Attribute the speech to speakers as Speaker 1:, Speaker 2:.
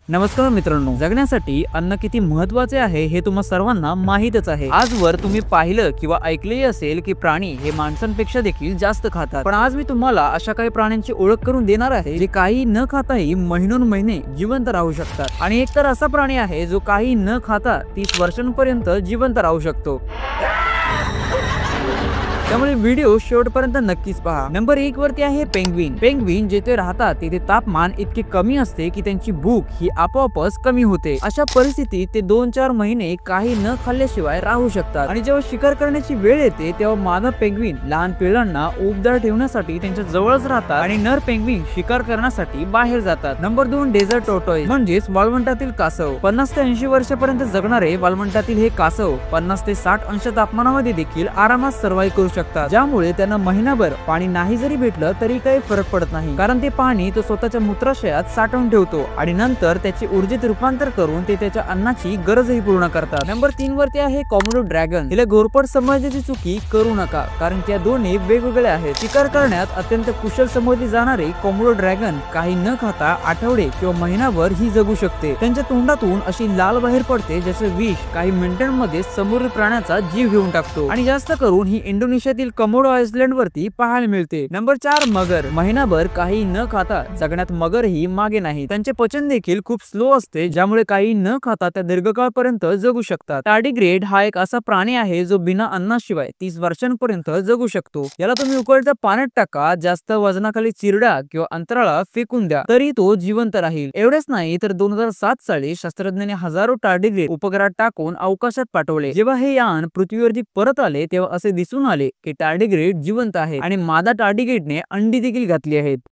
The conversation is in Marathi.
Speaker 1: नमस्कार मित्रांनो, जगण्यासाठी अन्न किती महत्त्वाचे आहे हे तुम्हा सर्वांना माहीतच आहे। आजवर तुम्ही पाहिलं किंवा ऐकलेही असेल की प्राणी हे माणसांपेक्षा देखील जास्त खातात। पण आज मी तुम्हाला अशा काही प्राण्यांची ओळख करून देणार आहे जे काही न खाताही महिनोन-महिने जिवंत राहू शकतात। आणि एक तर असा प्राणी आहे जो काही न खाता 30 वर्षांपर्यंत जिवंत राहू शकतो। त्यामुळे व्हिडिओ शेवटपर्यंत नक्कीच पहा। नंबर 1 वरती आहे पेंग्विन। पेंग्विन जिथे राहतात तिथे तापमान इतके कमी असते की त्यांची भूक ही आपोआपच कमी होते। अशा परिस्थितीत ते 2-4 महिने काही न खाल्ल्याशिवाय राहू शकतात। आणि जेव्हा शिकार करण्याची वेळ येते तेव्हा मादा पेंग्विन लहान पिल्लांना उबदार ठेवण्यासाठी त्यांच्या जवळच राहतात आणि नर पेंग्विन शिकार करण्यासाठी बाहेर जातात। नंबर 2 डेझर्ट टॉर्टोइस म्हणजेच वाळवंटातील कासव। 50 ते 80 वर्षापर्यंत जगणारे वाळवंटातील हे कासव 50 ते 60 अंश तापमानामध्ये देखील आरामात सर्व्हाइव्ह करू शकतात, ज्यामुळे त्यांना महिनाभर पाणी नाही जरी भेटलं तरी काही फरक पडत नाही, कारण ते पाणी तो स्वतःच्या मूत्राशयात साठवून ठेवतो आणि नंतर त्याचे ऊर्जेत रूपांतर करून ते त्याच्या अन्नाची गरजही पूर्ण करतात। नंबर 3 वरती आहे कोमोडो ड्रॅगन। हिला घोरपड समजण्याची चुकी करू नका, कारण त्या दोन्ही वेगवेगळ्या आहेत। शिकार करण्यात अत्यंत कुशल समजली जाणारी कोमोडो ड्रॅगन काही न खाता आठवडे किंवा महिनाभर ही जगू शकते। त्यांच्या तोंडातून अशी लाल बाहेर पडते जसे विष काही मिनिटांमध्ये समुद्री प्राण्याचा जीव घेऊन टाकतो आणि जास्त करून ही इंडोनेशियातील कोमोडो आयलंड वरती पाहायला मिळते। नंबर 4 मगर। महिनाभर काही न खाता जगण्यात मगर ही मागे नाही। त्यांचे पचन देखील खूप स्लो असते, ज्यामुळे काही न खाता त्या दीर्घकाळपर्यंत जगू शकतात। टार्डिग्रेड हा एक असा प्राणी आहे जो बिना अन्नाशिवाय 30 वर्षांपर्यंत जगू शकतो। याला तुम्ही उकळत्या पाण्यात टाका, जास्त वजनाखाली चिरडा किंवा अंतराळात फेकून द्या तरी तो जिवंत राहील। एवढेच नाही तर 2007 साली शास्त्रज्ञांनी हजारो टार्डिग्रेड उपग्रहात टाकून अवकाशात पाठवले। जेव्हा हे यान पृथ्वीवरती परत आले तेव्हा असे दिसून आले की टार्डिग्रेड जिवंत आहे आणि मादा टार्डिग्रेडने अंडी देखील घातली आहेत।